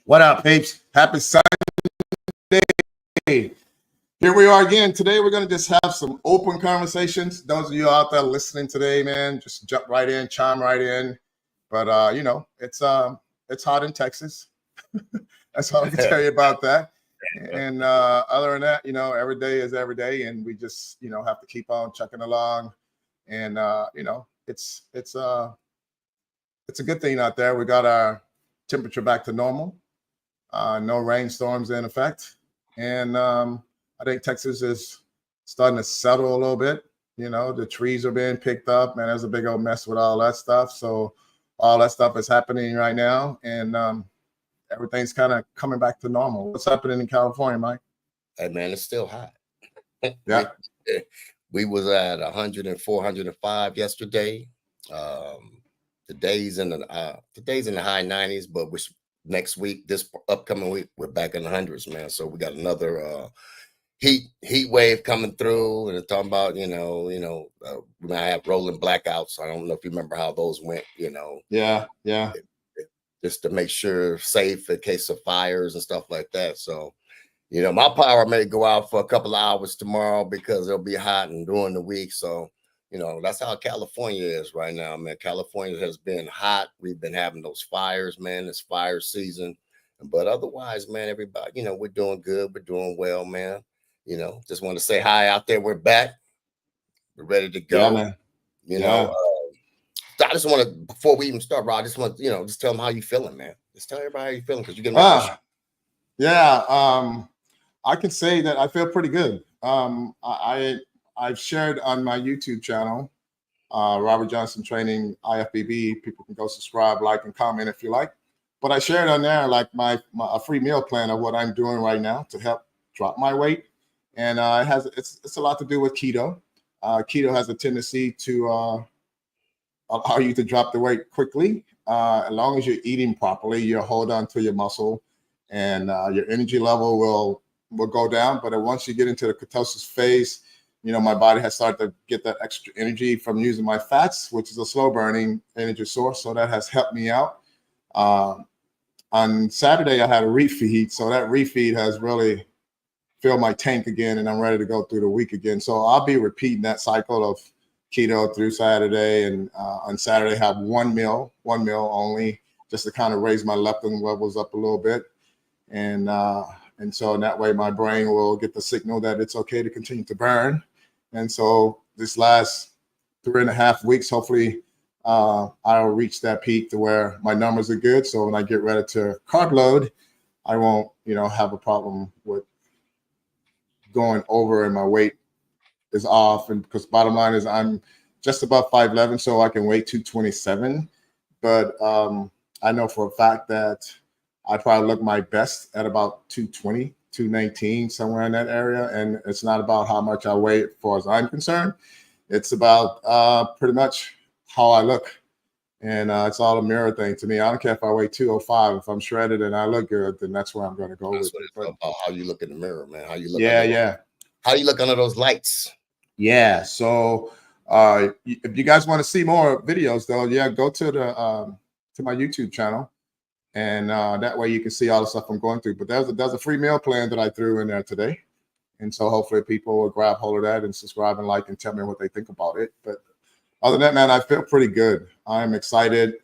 What up, peeps? Happy Sunday. Here we are again. Today we're going to just have some open conversations. Those of you out there listening today, man, just jump right in, chime right in. But it's hot in Texas. That's all I can tell you about that. And other than that, every day is every day, and we just have to keep on chucking along. And it's a good thing out there. We got our temperature back to normal. No rainstorms in effect, and I think Texas is starting to settle a little bit. The trees are being picked up, man. There's a big old mess with all that stuff. So all that stuff is happening right now, and everything's kind of coming back to normal. What's happening in California, Mike? Hey, man, it's still hot. Yeah. We was at 104, 105 yesterday. The days in the high 90s, but next week, this upcoming week, we're back in the hundreds, man. So we got another heat wave coming through, and it's talking about we might have rolling blackouts. I don't know if you remember how those went. Yeah. Just to make sure safe in case of fires and stuff like that. So, my power may go out for a couple of hours tomorrow because it'll be hot and during the week. So, that's how California is right now, man. California has been hot. We've been having those fires, man. It's fire season. But otherwise, man, everybody, we're doing good. We're doing well, man. Just want to say hi out there. We're back. We're ready to go. Yeah, man. I just want to, before we even start, Rod, I just want to, just tell them how you feeling, man. Just tell everybody how you feeling because you're getting my question. Yeah. I can say that I feel pretty good. I've shared on my YouTube channel, Robert Johnson Training IFBB. People can go subscribe, like, and comment if you like. But I shared on there like a free meal plan of what I'm doing right now to help drop my weight, and it's a lot to do with keto. Keto has a tendency to allow you to drop the weight quickly. As long as you're eating properly, you'll hold on to your muscle, and your energy level will go down. But once you get into the ketosis phase, my body has started to get that extra energy from using my fats, which is a slow burning energy source. So that has helped me out. On Saturday, I had a refeed. So that refeed has really filled my tank again, and I'm ready to go through the week again. So I'll be repeating that cycle of keto through Saturday, and on Saturday have one meal only, just to kind of raise my leptin levels up a little bit. And so in that way, my brain will get the signal that it's okay to continue to burn. And so this last 3.5 weeks, hopefully I'll reach that peak to where my numbers are good. So when I get ready to carb load, I won't, have a problem with going over and my weight is off. And because bottom line is I'm just above 5'11", so I can weigh 227. But I know for a fact that I probably look my best at about 220, 219, somewhere in that area. And it's not about how much I weigh as far as I'm concerned. It's about pretty much how I look. And it's all a mirror thing to me. I don't care if I weigh 205. If I'm shredded and I look good, then that's where I'm going to go with it. But about how you look in the mirror, man. How you look. How you look under those lights. Yeah. So if you guys want to see more videos, though, go to to my YouTube channel, and that way you can see all the stuff I'm going through. But there's a free meal plan that I threw in there today, and so hopefully people will grab hold of that and subscribe and like and tell me what they think about it. But other than that, man, I feel pretty good. I'm excited.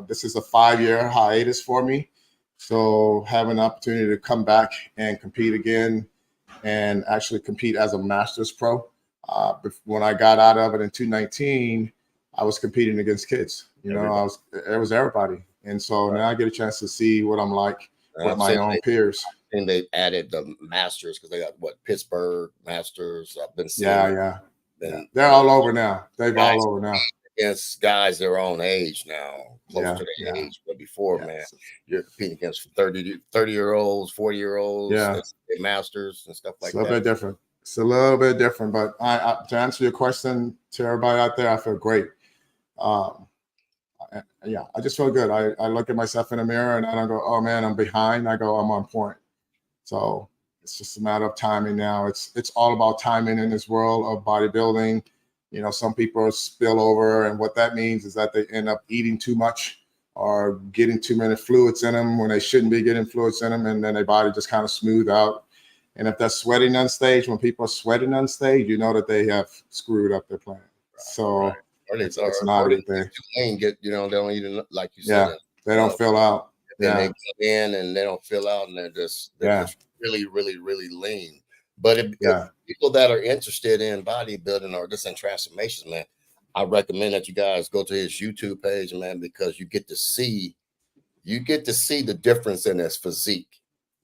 This is a 5-year hiatus for me, so having an opportunity to come back and compete again, and actually compete as a Masters pro. When I got out of it in 2019, I was competing against kids. It was everybody. And so now I get a chance to see what I'm like with my own peers. And they added the Masters because they got Pittsburgh Masters. I've been seeing. Yeah. They're all over now. They're all over now. Against guys their own age now, close to their age. But before, man, you're competing against 30-year-olds, 40-year-olds, Masters and stuff like that. It's a little bit different. It's a little bit different, but to answer your question to everybody out there, I feel great. I just feel good. I look at myself in the mirror and I don't go, oh man, I'm behind. I go, I'm on point. So it's just a matter of timing now. It's all about timing in this world of bodybuilding. Some people spill over, and what that means is that they end up eating too much are getting too many fluids in them when they shouldn't be getting fluids in them, and then their body just kind of smooth out. And if they're sweating on stage, when people are sweating on stage, you know that they have screwed up their plan. So Right. Or it's not a good thing. Get, they don't even, like you Yeah, said, they don't fill out. Then they Yeah, come in and they don't fill out, and they're just really, really, really lean. But if people that are interested in bodybuilding or just in transformations, man, I recommend that you guys go to his YouTube page, man, because you get to see the difference in his physique.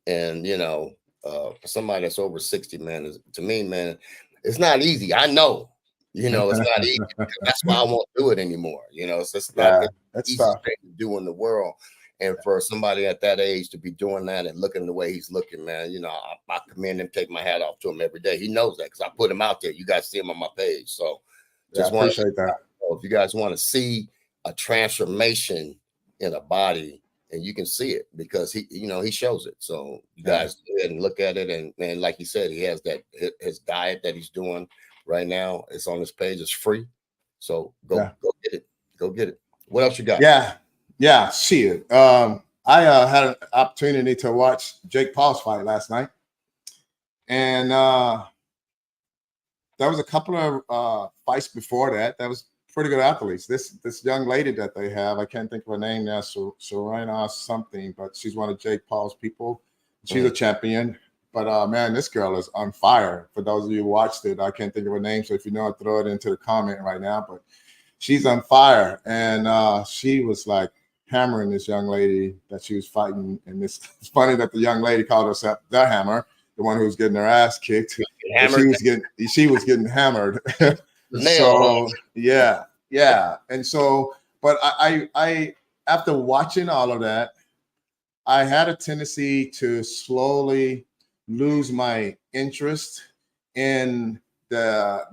And for somebody that's over 60, man, to me, man, it's not easy. I know, it's not easy. That's why I won't do it anymore. It's just not the easiest thing to do in the world. And for somebody at that age to be doing that and looking the way he's looking, man, I commend him, take my hat off to him every day. He knows that because I put him out there. You guys see him on my page. So just want to appreciate that. If you guys want to see a transformation in a body, and you can see it because he shows it. So you guys go ahead and look at it. And like he said, he has his diet that he's doing right now. It's on his page. It's free. So go get it. Go get it. What else you got? Yeah, see it. I had an opportunity to watch Jake Paul's fight last night. And there was a couple of fights before that. That was pretty good athletes. This young lady that they have, I can't think of her name now, Serena something, but she's one of Jake Paul's people. She's a champion. But man, this girl is on fire. For those of you who watched it, I can't think of her name. So if you know it, throw it into the comment right now. But she's on fire. And she was like hammering this young lady that she was fighting. And it's funny that the young lady called herself the Hammer, the one who was getting her ass kicked. She was getting hammered. So yeah. And so, but I after watching all of that, I had a tendency to slowly lose my interest in the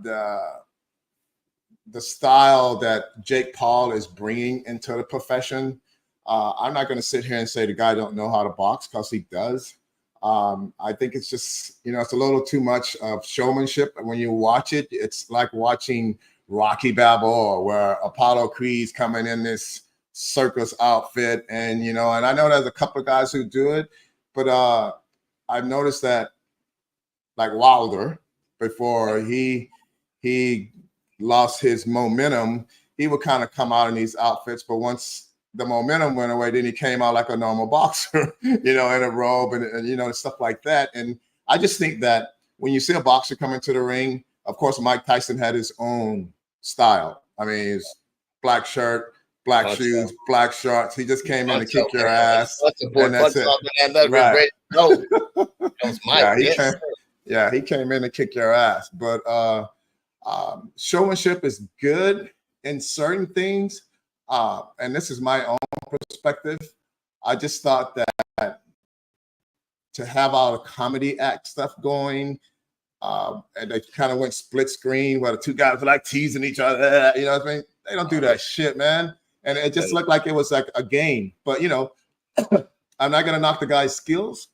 style that Jake Paul is bringing into the profession. I'm not going to sit here and say the guy don't know how to box, because he does. I think it's just, it's a little too much of showmanship. When you watch it, it's like watching Rocky Balboa, where Apollo Creed's coming in this circus outfit. And I know there's a couple of guys who do it, but I've noticed that, like Wilder, before he lost his momentum, he would kind of come out in these outfits. But once the momentum went away, then he came out like a normal boxer, in a robe and stuff like that. And I just think that when you see a boxer come into the ring, of course, Mike Tyson had his own style. I mean, his black shirt, black shoes, black shorts. He just came in to kick your ass. And that's it. Right. He came in to kick your ass. But showmanship is good in certain things. And this is my own perspective. I just thought that to have all the comedy act stuff going, and they kind of went split screen where the two guys were like teasing each other. You know what I mean? They don't do that shit, man. And it just looked like it was like a game. But, I'm not going to knock the guy's skills.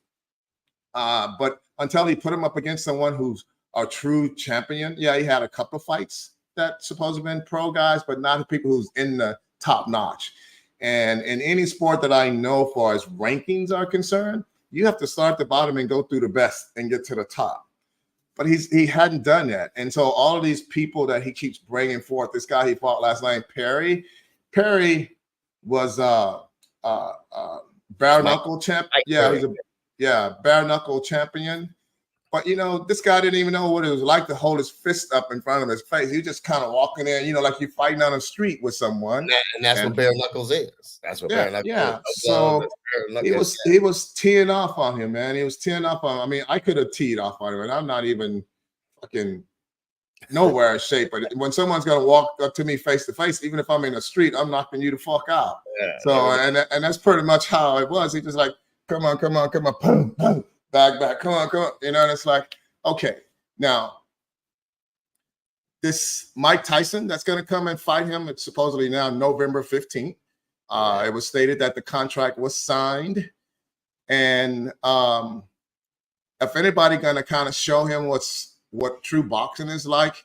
But until he put him up against someone who's a true champion, he had a couple of fights that supposedly been pro guys, but not the people who's in the top notch. And in any sport that I know, for as rankings are concerned, you have to start at the bottom and go through the best and get to the top. But he hadn't done that. And so all of these people that he keeps bringing forth, this guy he fought last night, Perry was bare knuckle champ. He's bare knuckle champion. But this guy didn't even know what it was like to hold his fist up in front of his face. He just kind of walking in, like you're fighting on the street with someone. And that's what bare knuckles is. That's what bare knuckles is. So he was teeing off on him, man. He was teeing off on him. I mean, I could have teed off on him, and I'm not even fucking nowhere in shape. But when someone's gonna walk up to me face to face, even if I'm in the street, I'm knocking you the fuck out. And that's pretty much how it was. He just like, come on, boom, boom. Back, come on. And it's like, okay, now this Mike Tyson that's going to come and fight him, it's supposedly now November 15th. It was stated that the contract was signed. And if anybody going to kind of show him what true boxing is like,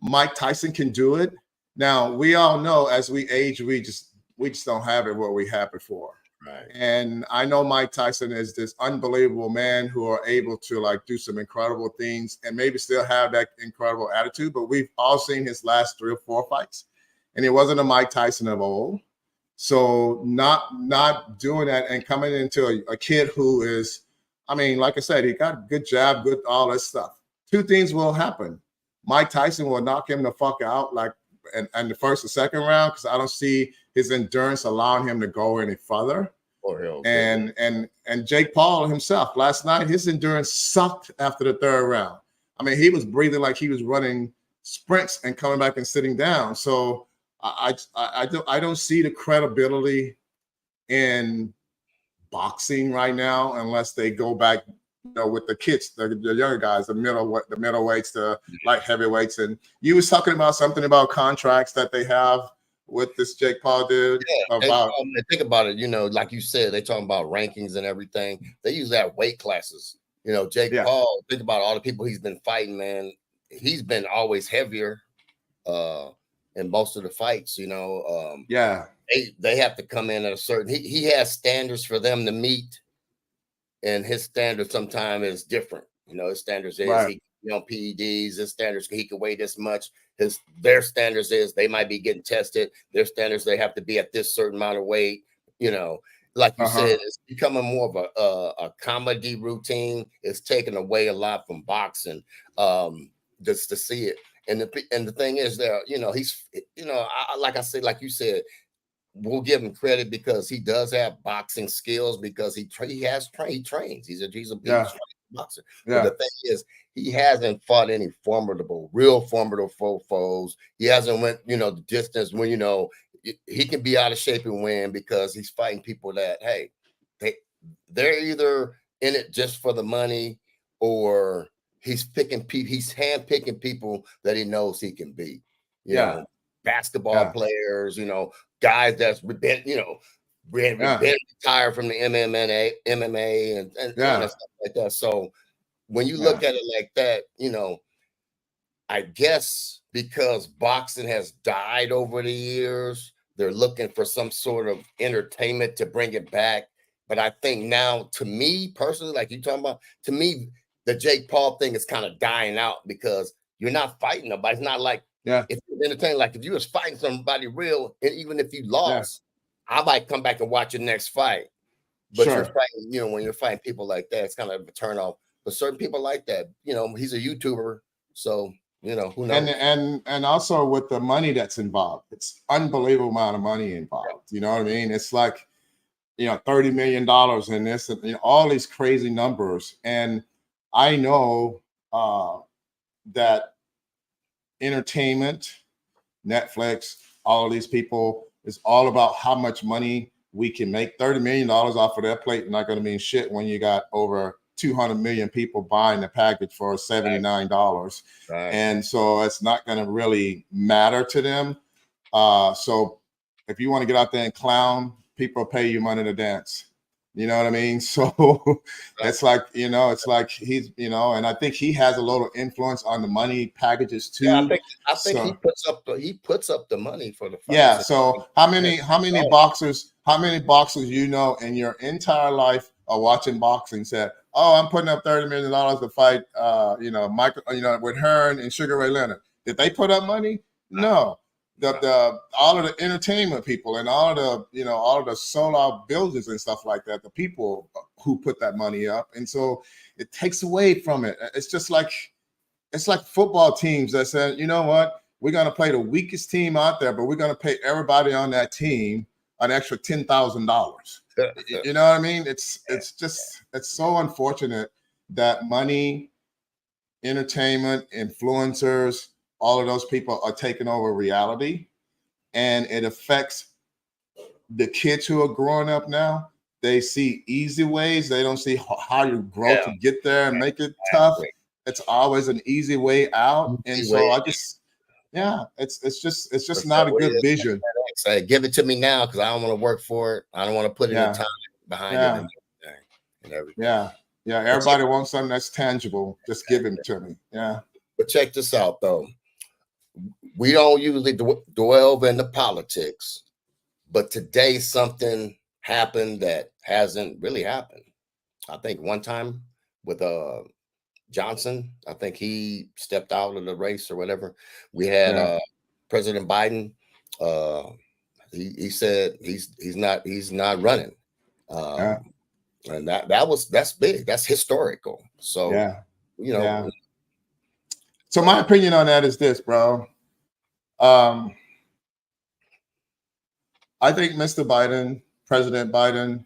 Mike Tyson can do it. Now, we all know as we age, we just we just don't have it what we had before. Right. And I know Mike Tyson is this unbelievable man who are able to like do some incredible things and maybe still have that incredible attitude. But we've all seen his last 3 or 4 fights, and it wasn't a Mike Tyson of old. So not doing that and coming into a kid who is, I mean, like I said, he got good jab, good all this stuff. 2 things will happen. Mike Tyson will knock him the fuck out, like in the first or second round, because I don't see his endurance allowing him to go any further. And Jake Paul himself last night, his endurance sucked after the 3rd round. I mean, he was breathing like he was running sprints and coming back and sitting down. So I don't see the credibility in boxing right now unless they go back, you know, with the kids, the younger guys, the middleweights, the light heavyweights. And you was talking about something about contracts that they have with this Jake Paul dude. Yeah, think about it, you know, like you said, they talking about rankings and everything. They use that weight classes. You know, Jake Paul, think about all the people he's been fighting, man. He's been always heavier in most of the fights, you know. They have to come in at a certain, he has standards for them to meet, and his standard sometimes is different. You know, his standards is he, you know, PEDs, his standards, he can weigh this much. Their standards is they might be getting tested. Their standards, they have to be at this certain amount of weight. You know, like you said, it's becoming more of a comedy routine. It's taken away a lot from boxing, just to see it. And the thing is, there, you know, he's, you know, like I said, like you said, we'll give him credit because he does have boxing skills, because he trains. He's a boxer. But the thing is, he hasn't fought any real formidable foes. He hasn't went, you know, the distance when, you know, he can be out of shape and win because he's fighting people that, hey, they're either in it just for the money, or he's handpicking people that he knows he can beat. You know, basketball players, you know, guys that's been, you know, been retired from the MMA and stuff like that. So when you look at it like that, you know, I guess because boxing has died over the years, they're looking for some sort of entertainment to bring it back. But I think now, to me personally, like you talking about, to me, the Jake Paul thing is kind of dying out because you're not fighting nobody. It's not like, if you're entertaining, like if you was fighting somebody real, and even if you lost, I might come back and watch your next fight. But you're fighting, you know, when you're fighting people like that, it's kind of a turn off. But certain people like that, you know, he's a YouTuber, so you know, who knows? And also with the money that's involved, it's unbelievable amount of money involved. You know what I mean? It's like, you know, $30 million in this, and you know, all these crazy numbers. And I know that entertainment, Netflix, all of these people, is all about how much money we can make. $30 million off of their plate not going to mean shit when you got over 200 million people buying the package for $79. And so it's not going to really matter to them. So if you want to get out there and clown, people pay you money to dance. You know what I mean? So it's like, you know, it's like he's, you know, and I think he has a little influence on the money packages too. Yeah, I think he puts up the money for the fights. Yeah. So how many boxers you know in your entire life are watching boxing said, oh, I'm putting up $30 million to fight you know, Michael, you know, with Hearn and Sugar Ray Leonard. Did they put up money? No. The all of the entertainment people and all of the, you know, all of the solar buildings and stuff like that, the people who put that money up. And so it takes away from it. It's just like, it's like football teams that said, you know what, we're going to play the weakest team out there, but we're going to pay everybody on that team an extra $10,000. You know what I mean? It's so unfortunate that money, entertainment, influencers, all of those people are taking over reality, and it affects the kids who are growing up now. They see easy ways. They don't see how you grow to get there and make it tough. It's always an easy way out. And so I just, it's just not a good vision. Say, give it to me now because I don't want to work for it. I don't want to put any time behind it and everything. Yeah. Everybody wants something that's tangible. Just give it to me. Yeah. But check this out, though. We don't usually delve into politics, But today something happened that hasn't really happened. I think one time with Johnson, I think he stepped out of the race or whatever. We had Yeah. President Biden. He said he's not running. Yeah. And that's big. That's historical. So, Yeah. you know, Yeah. So my opinion on that is this, bro. I think Mr. Biden, President Biden,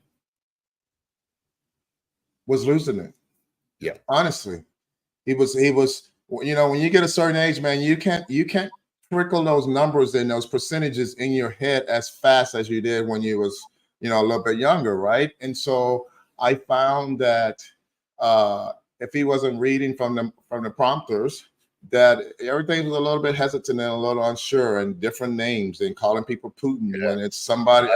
was losing it. Yeah. Honestly, he was. You know, when you get a certain age, man, you can't trickle those numbers and those percentages in your head as fast as you did when you was, you know, a little bit younger, right? And so I found that if he wasn't reading from the prompters, that everything was a little bit hesitant and a little unsure, and different names and calling people Putin when it's somebody.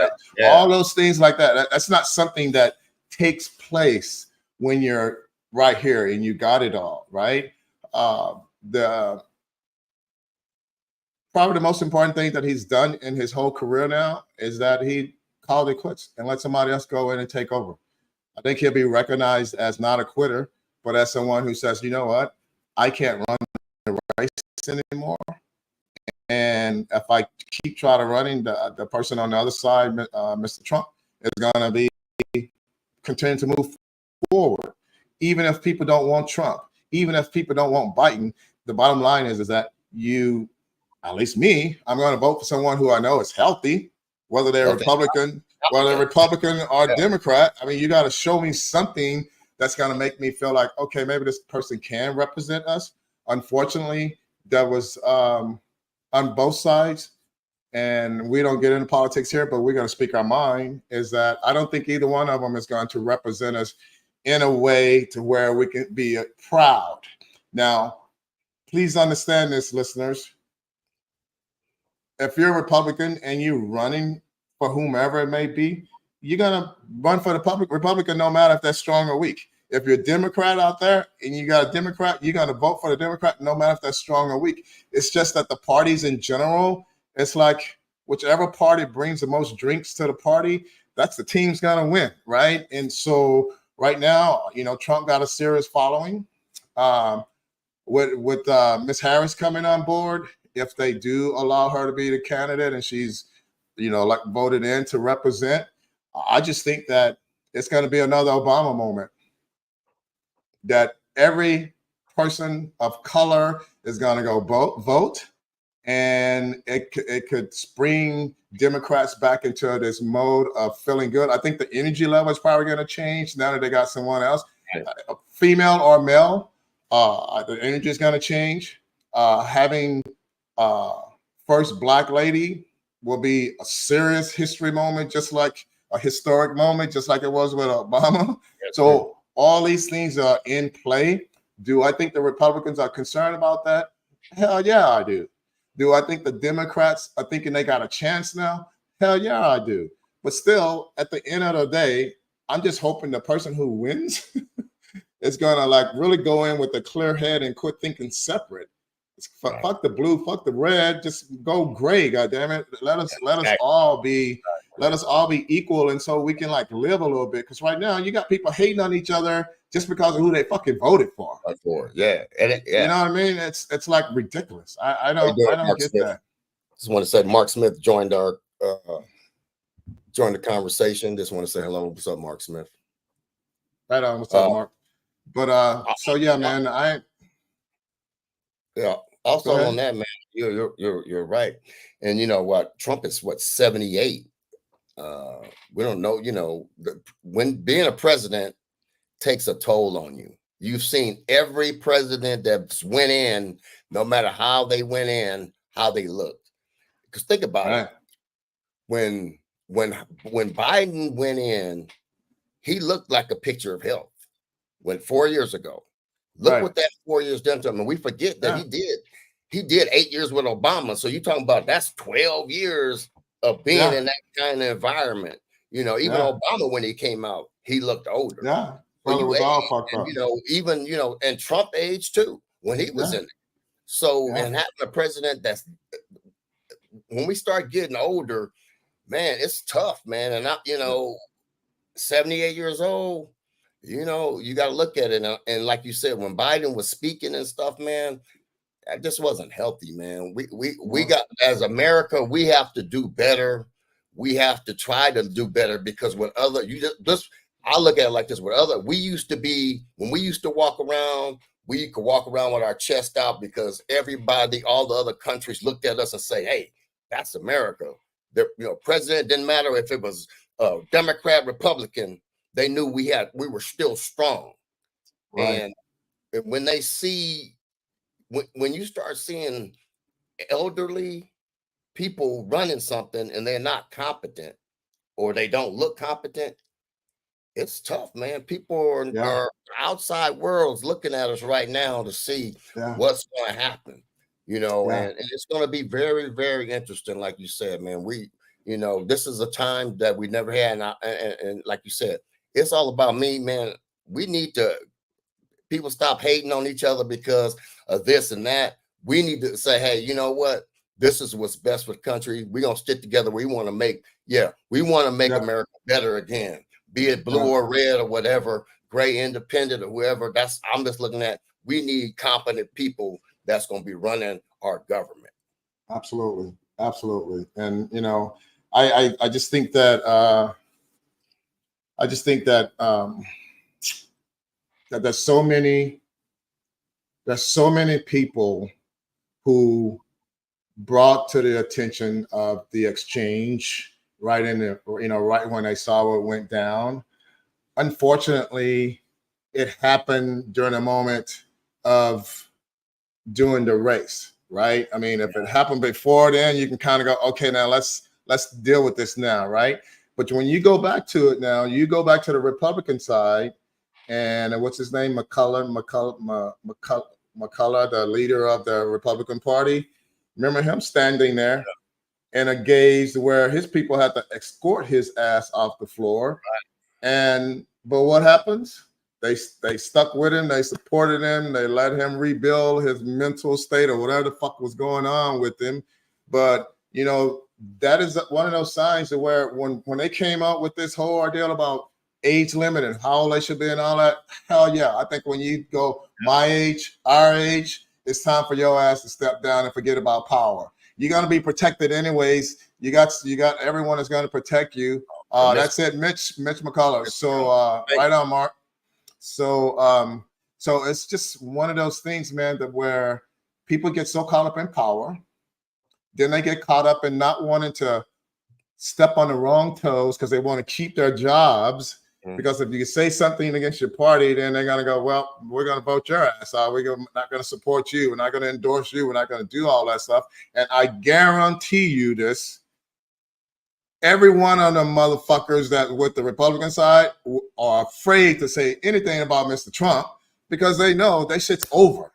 All those things like that. That's not something that takes place when you're right here and you got it all right. The Probably the most important thing that he's done in his whole career now is that he called it quits and let somebody else go in and take over. I think he'll be recognized as not a quitter, but as someone who says, you know what, I can't run the race anymore. And if I keep trying to running, the person on the other side, Mr. Trump, is going to be continue to move forward. Even if people don't want Trump, even if people don't want Biden, the bottom line is that you, at least me, I'm going to vote for someone who I know is healthy, whether they're Republican, or Democrat. I mean, you got to show me something that's going to make me feel like, okay, maybe this person can represent us. Unfortunately, that was on both sides, and we don't get into politics here, but we're going to speak our mind, is that I don't think either one of them is going to represent us in a way to where we can be proud. Now, please understand this, listeners. If you're a Republican and you're running for whomever it may be, you're going to run for the Republican no matter if they're strong or weak. If you're a Democrat out there and you got a Democrat, you're going to vote for the Democrat no matter if they're strong or weak. It's just that the parties in general, it's like whichever party brings the most drinks to the party, that's the team's going to win, right? And so right now, you know, Trump got a serious following. With Ms. Harris coming on board, if they do allow her to be the candidate and she's, you know, like voted in to represent, I just think that it's going to be another Obama moment. That every person of color is going to go vote, and it could spring Democrats back into this mode of feeling good. I think the energy level is probably going to change now that they got someone else, female or male. The energy is going to change. Having first Black lady will be a serious history moment, just like a historic moment, just like it was with Obama. So all these things are in play. Do I think the Republicans are concerned about that? Hell yeah, I do. Do I think the Democrats are thinking they got a chance now? Hell yeah, I do. But still, at the end of the day, I'm just hoping the person who wins is gonna like really go in with a clear head and quit thinking separate. Fuck the blue, fuck the red, just go gray. God damn it! Let us all be equal, and so we can like live a little bit. Because right now you got people hating on each other just because of who they fucking voted for. Yeah, you know what I mean? It's like ridiculous. I don't get that. Just want to say Mark Smith joined the conversation. Just want to say hello. What's up, Mark Smith? Right on. What's up, Mark? But so yeah, man. Also on that, man, you're right. And you know what? Trump is 78. We don't know. You know, when being a president takes a toll on you. You've seen every president that's went in, no matter how they went in, how they looked. Because think about it. When Biden went in, he looked like a picture of health. When 4 years ago, look what that 4 years done to him. And we forget that he did 8 years with Obama. So you're talking about that's 12 years of being in that kind of environment. You know, even Obama, when he came out, he looked older. Yeah. Well, was all fucked up. You know, even, you know, and Trump aged too when he was in it. So, and having a president that's, when we start getting older, man, it's tough, man. And I, 78 years old, you got to look at it. And like you said, when Biden was speaking and stuff, man, that just wasn't healthy, man. We got, as America, we have to do better. We have to try to do better, because with other, I look at it like this: with other, we used to be, when we used to walk around, we could walk around with our chest out, because everybody, all the other countries looked at us and say, "Hey, that's America." The president didn't matter if it was Democrat, Republican. They knew we were still strong. Right. And when they see, when you start seeing elderly people running something and they're not competent, or they don't look competent, it's tough, man. People are outside worlds looking at us right now to see what's going to happen, and it's going to be very, very interesting. Like you said, man, this is a time that we never had. And like you said, it's all about me, man. We need to, people stop hating on each other because of this and that. We need to say, hey, you know what? This is what's best for the country. We're going to stick together. We want to make America better again, be it blue or red or whatever, gray, independent or whoever. I'm just looking at, we need competent people that's going to be running our government. Absolutely. Absolutely. And, I just think that, that there's so many people who brought to the attention of the exchange right right when they saw what went down. Unfortunately, it happened during a moment of doing the race, right? I mean, if it happened before then, you can kind of go, okay, now let's deal with this now, right? But when you go back to it now, you go back to the Republican side, and what's his name, McCullough, the leader of the Republican Party. Remember him standing there in a gaze where his people had to escort his ass off the floor. But what happens? They stuck with him. They supported him. They let him rebuild his mental state or whatever the fuck was going on with him. But that is one of those signs of where when they came out with this whole ordeal about age limit and how old they should be and all that, hell yeah. I think when you go my age, our age, it's time for your ass to step down and forget about power. You're going to be protected anyways. You got everyone is going to protect you. That's it, Mitch McCullough. So right on, Mark. So it's just one of those things, man, that where people get so caught up in power, then they get caught up in not wanting to step on the wrong toes because they want to keep their jobs. Because if you say something against your party, then they're going to go, well, we're going to vote your ass out. We're not going to support you. We're not going to endorse you. We're not going to do all that stuff. And I guarantee you this, every one of them motherfuckers that with the Republican side are afraid to say anything about Mr. Trump because they know that shit's over.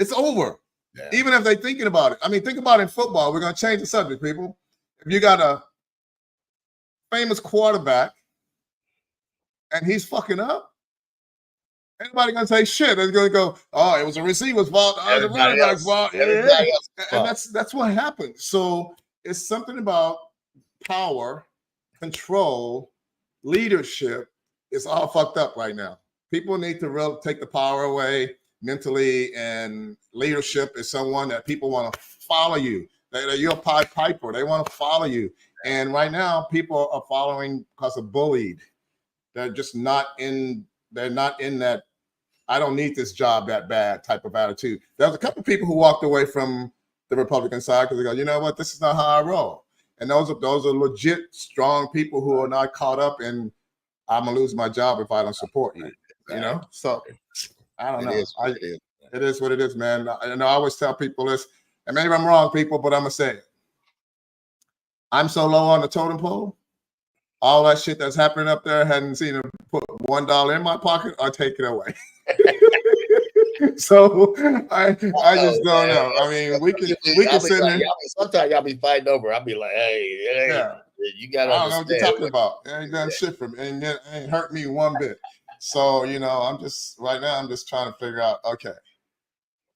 It's over. Yeah. Even if they're thinking about it. I mean, think about it in football. We're going to change the subject, people. If you got a famous quarterback and he's fucking up, anybody gonna say shit? They're gonna go, oh, it was a receiver's fault, oh, the running back's fault. And that's what happened. So it's something about power, control, leadership. It's all fucked up right now. People need to really take the power away mentally, and leadership is someone that people want to follow you. You're a Pied Piper. They want to follow you. And right now, people are following because of bullied. They're just not in that I don't need this job that bad type of attitude. There's a couple of people who walked away from the Republican side because they go, you know what, this is not how I roll. And those are legit strong people who are not caught up in I'm gonna lose my job if I don't support you. So I don't know. It is what it is, man. And I always tell people this, and maybe I'm wrong, people, but I'm gonna say it. I'm so low on the totem pole. All that shit that's happening up there, hadn't seen him put $1 in my pocket or take it away. So I just don't know. I mean, we can sit here. Sometimes y'all be fighting over. I'll be like, hey, you gotta. I don't know what you're talking about. It ain't done shit for me, and it ain't hurt me one bit. So I'm just trying to figure out. Okay,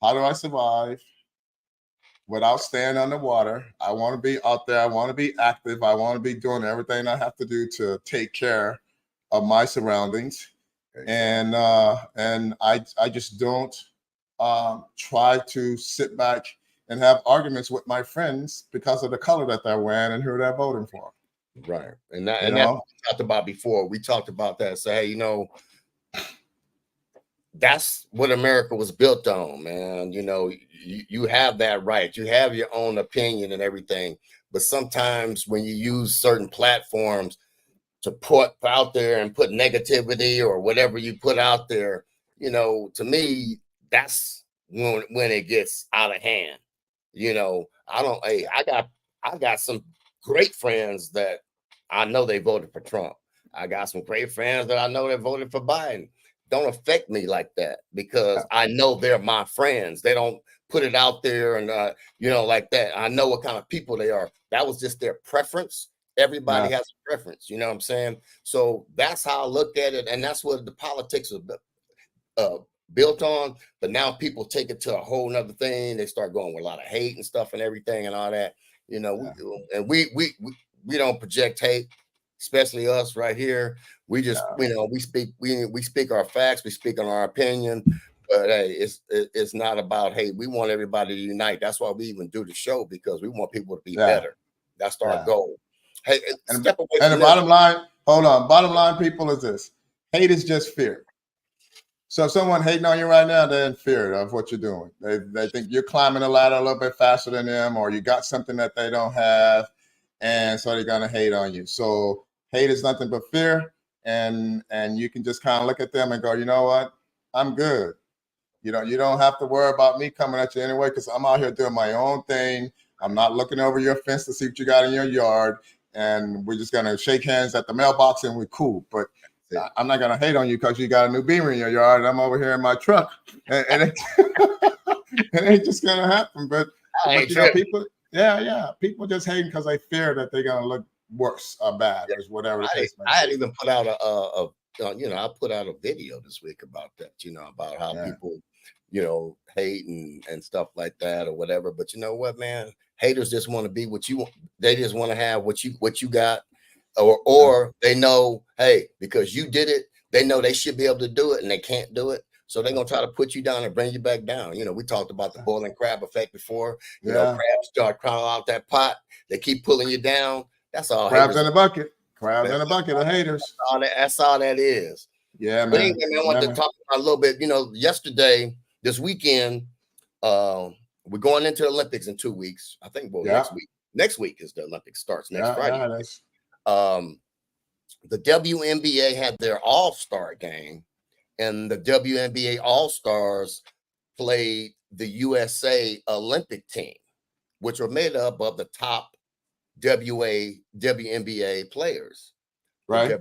how do I survive? without staying underwater. I want to be out there. I want to be active. I want to be doing everything I have to do to take care of my surroundings. And I just don't try to sit back and have arguments with my friends because of the color that they're wearing and who they're voting for. Right. And You that's know? what we talked about before. We talked about that. Say, hey, that's what America was built on, man. You have that right. You have your own opinion and everything. But sometimes when you use certain platforms to put out there and put negativity or whatever you put out there, to me, that's when it gets out of hand. I got some great friends that I know they voted for Trump. I got some great friends that I know that voted for Biden. Don't affect me like that because I know they're my friends. They don't put it out there and like that. I know what kind of people they are. That was just their preference. Everybody has a preference, you know what I'm saying? So that's how I look at it, and that's what the politics is built on. But now people take it to a whole nother thing. They start going with a lot of hate and stuff and everything and all that. We don't project hate, especially us right here. We just we speak our facts, we speak on our opinion. But hey, it's not about hate. We want everybody to unite. That's why we even do the show, because we want people to be better. That's our goal. Hey, step away from the bottom line, hold on. Bottom line, people, is this: hate is just fear. So if someone hating on you right now, they're in fear of what you're doing. They think you're climbing the ladder a little bit faster than them, or you got something that they don't have, and so they're gonna hate on you. So hate is nothing but fear, and you can just kind of look at them and go, you know what? I'm good. You don't have to worry about me coming at you anyway, because I'm out here doing my own thing. I'm not looking over your fence to see what you got in your yard. And we're just gonna shake hands at the mailbox and we're cool. But I'm not gonna hate on you because you got a new Beamer in your yard and I'm over here in my truck. And it ain't just gonna happen. But people, people just hating because they fear that they're gonna look worse or bad or whatever. I had even put out I put out a video this week about that. About how people, hate and stuff like that or whatever. But you know what, man? Haters just want to be what you want. They just want to have what you got, or they know, hey, because you did it, they know they should be able to do it and they can't do it. So they're gonna try to put you down and bring you back down. We talked about the boiling crab effect before. Crabs start crawling out that pot, they keep pulling you down. That's all. Crabs in a bucket. Crabs in a bucket of haters. That's all that is. Yeah, but anyway, I want to talk about a little bit. yesterday, this weekend, we're going into the Olympics in 2 weeks. I think next week. Next week is the Olympics starts next Friday. The WNBA had their All-Star game, and the WNBA All-Stars played the USA Olympic team, which were made up of the top WNBA players. Right.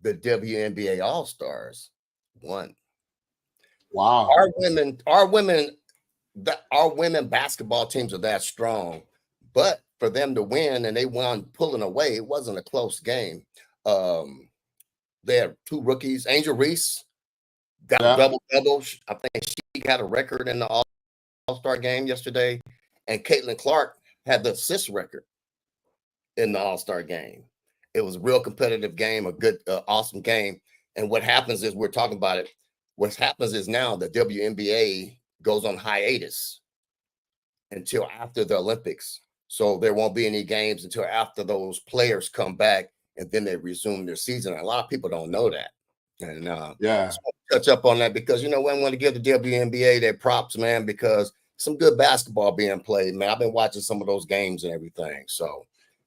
The WNBA All-Stars won. Wow. Our women basketball teams are that strong, but for them to win and they won pulling away, it wasn't a close game. They had 2 rookies. Angel Reese got a double-double. I think she got a record in the All-Star game yesterday, and Caitlin Clark had the assist record in the All-Star game. It was a real competitive game, a good, awesome game. And what happens is, we're talking about it, what happens is now the WNBA goes on hiatus until after the Olympics. So there won't be any games until after those players come back, and then they resume their season. And a lot of people don't know that. And just want to touch up on that because, we want to give the WNBA their props, man, because some good basketball being played, man. I've been watching some of those games and everything. So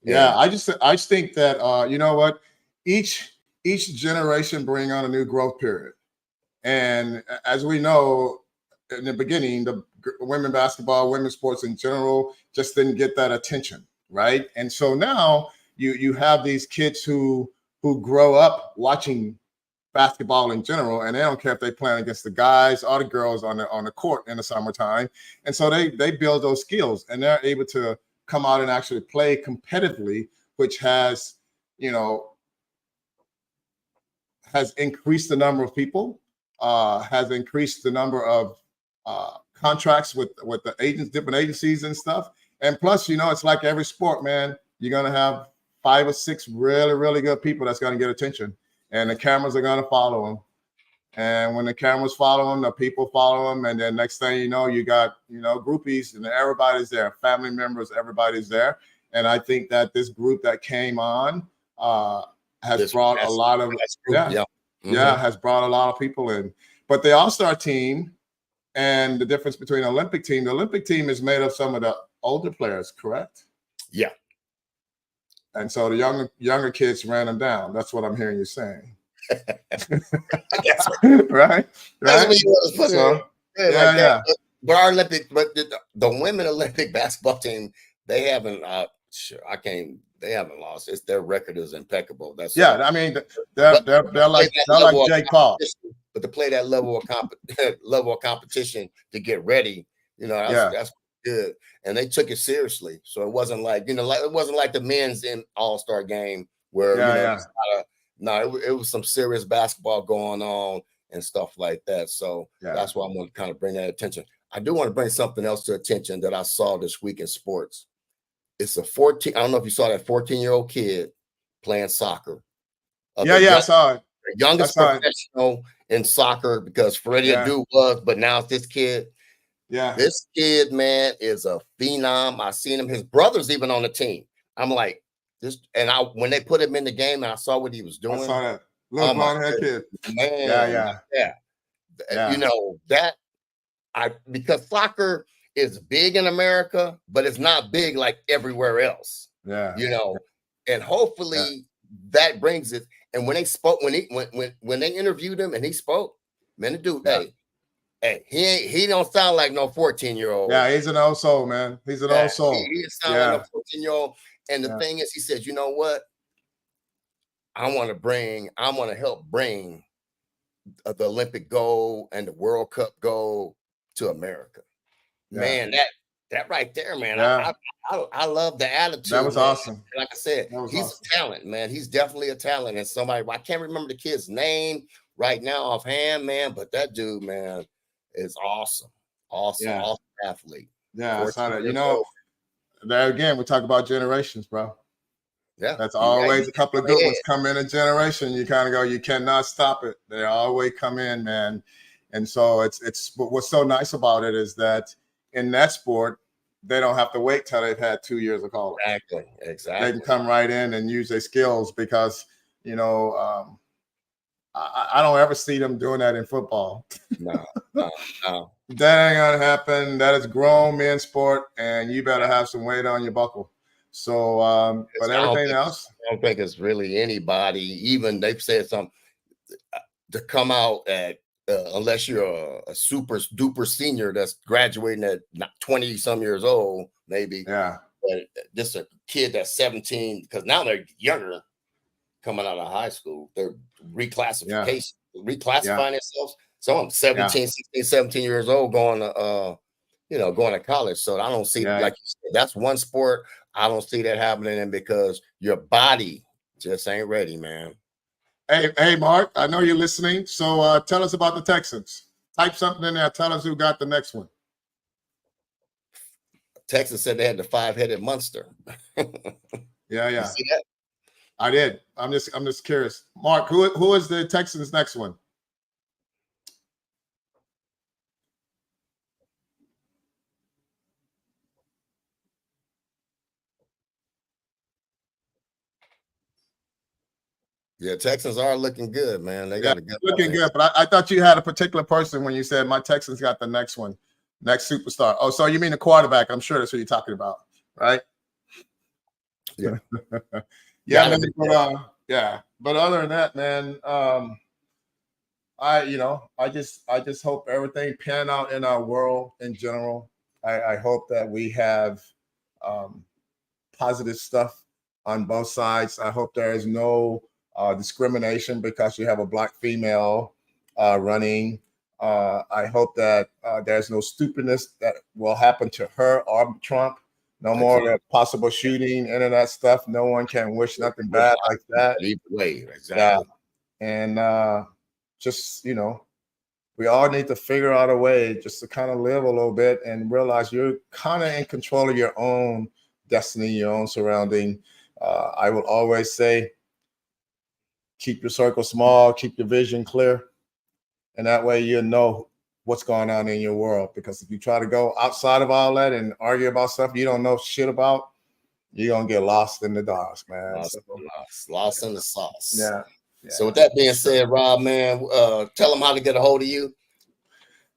I just think that you know what, each generation bring on a new growth period, and as we know, in the beginning, the women basketball, women's sports in general, just didn't get that attention, right? And so now you have these kids who grow up watching basketball in general, and they don't care if they playing against the guys or the girls on the court in the summertime, and so they build those skills, and they're able to come out and actually play competitively, which has increased the number of people, has increased the number of contracts with the agents, different agencies and stuff. And plus, it's like every sport, man. You're gonna have 5 or 6 really, really good people that's gonna get attention, and the cameras are gonna follow them. And when the cameras follow them, the people follow them, and then next thing you know, you got groupies, and everybody's there, family members, everybody's there. And I think that this group that came on has brought a lot of has brought a lot of people in. But the All-Star team, and the difference between the Olympic team is made of some of the older players, correct? Yeah. And so the younger kids ran them down. That's what I'm hearing you saying. Right? So, yeah. But our the women Olympic basketball team, they haven't they haven't lost. Their record is impeccable. That's I mean, they're like Jake Paul. But to play that level of competition to get ready, that's good. And they took it seriously. So it wasn't like it wasn't like the men's in All-Star game where it was some serious basketball going on and stuff like that. So that's why I'm going to kind of bring that attention. I do want to bring something else to attention that I saw this week in sports. It's I don't know if you saw that 14-year-old kid playing soccer. I saw it. The youngest professional in soccer, because Freddie Adu was, but now it's this kid. Yeah. This kid, man, is a phenom. I seen him. His brother's even on the team. I'm like, when they put him in the game and I saw what he was doing. I saw that. Little blonde hair kid. Man. Yeah. Because soccer is big in America, but it's not big like everywhere else. Yeah. And hopefully that brings it. And when they spoke, when they interviewed him and he spoke, man, the dude, hey, he don't sound like no 14-year-old. Yeah, he's an old soul, man. He's an old soul. He sound like a 14-year-old. And the thing is, he says, you know what? I want to help bring the Olympic gold and the World Cup gold to America. Yeah. Man, that right there, man. Yeah. I love the attitude. That was awesome. Like I said, he's awesome. A talent, man. He's definitely a talent. And somebody, I can't remember the kid's name right now offhand, man, but that dude, man, is awesome. Awesome athlete. Yeah, I saw that. There again, we talk about generations, bro. Yeah. That's always a couple of good ones come in a generation. You kind of go, you cannot stop it. They always come in, man. And so it's what's so nice about it is that in that sport, they don't have to wait till they've had 2 years of college. Exactly. They can come right in and use their skills because, I don't ever see them doing that in football. No. That ain't gonna happen. That is grown men sport, and you better have some weight on your buckle. So, but everything else, I don't think it's really anybody. Even they've said something to come out at unless you're a super duper senior that's graduating at 20 some years old, maybe. Yeah. But just a kid that's 17, because now they're younger, coming out of high school. They're reclassifying themselves. So I'm 16, 17 years old going to college. So I don't see like you said, that's one sport I don't see that happening in because your body just ain't ready, man. Hey, Mark, I know you're listening. So tell us about the Texans. Type something in there. Tell us who got the next one. Texas said they had the 5-headed monster. Yeah. You see that? I did. I'm just curious. Mark, who is the Texans' next one? Yeah, Texans are looking good, man. They got a good looking good. But I thought you had a particular person when you said my Texans got the next one, next superstar. Oh, so you mean the quarterback? I'm sure that's what you're talking about, right? Yeah. But other than that, man, I just hope everything pan out in our world in general. I hope that we have positive stuff on both sides. I hope there is no discrimination because you have a black female running. I hope that there's no stupidness that will happen to her or Trump. No more possible shooting, internet stuff. No one can wish nothing bad like that. Either way, exactly. And just, we all need to figure out a way just to kind of live a little bit and realize you're kind of in control of your own destiny, your own surrounding. I will always say, keep your circle small, keep your vision clear, and that way you know what's going on in your world. Because if you try to go outside of all that and argue about stuff you don't know shit about, you're gonna get lost in the dark, man. Lost in the sauce. Yeah. So with that being said, Rob, man, tell them how to get a hold of you.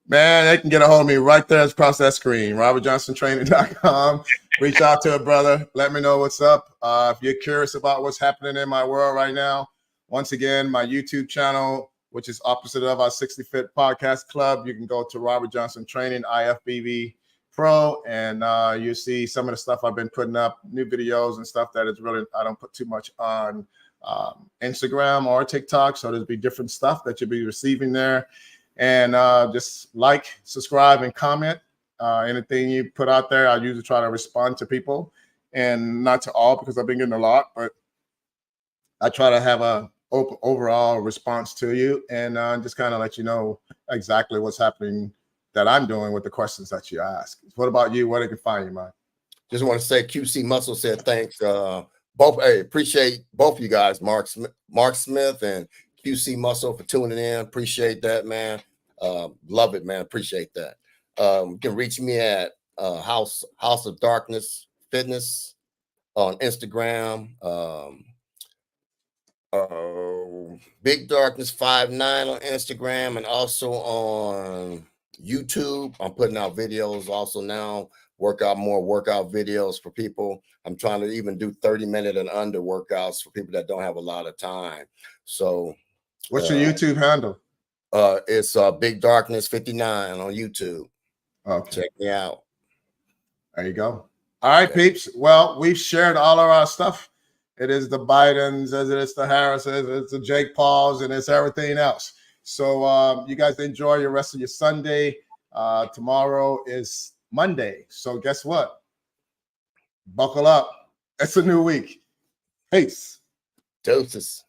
Man, they can get a hold of me right there across that screen, robertjohnsontraining.com. Reach out to a brother. Let me know what's up. If you're curious about what's happening in my world right now, once again, my YouTube channel, which is opposite of our 60 Fit Podcast Club, you can go to Robert Johnson Training, IFBB Pro, and you see some of the stuff I've been putting up, new videos and stuff that is really, I don't put too much on Instagram or TikTok. So there'll be different stuff that you'll be receiving there. And just like, subscribe, and comment. Anything you put out there, I usually try to respond to people, and not to all because I've been getting a lot, but I try to have a overall response to you, and just kind of let you know exactly what's happening that I'm doing with the questions that you ask. What about you? Where they can find you, man? Just want to say QC Muscle said thanks. Appreciate both of you guys, Mark Smith and QC Muscle, for tuning in. Appreciate that, man. Love it, man. Appreciate that. You can reach me at House of Darkness Fitness on Instagram. Big Darkness 59 on Instagram, and also on YouTube. I'm putting out videos also now. More workout videos for people. I'm trying to even do 30-minute and under workouts for people that don't have a lot of time. So what's your YouTube handle? It's Big Darkness 59 on YouTube. Okay. Check me out. There you go. All right, peeps. Well, we've shared all of our stuff. It is the Bidens, as it is the Harrises, it's the Jake Pauls, and it's everything else. So you guys enjoy your rest of your Sunday. Tomorrow is Monday. So guess what? Buckle up. It's a new week. Peace. Doses.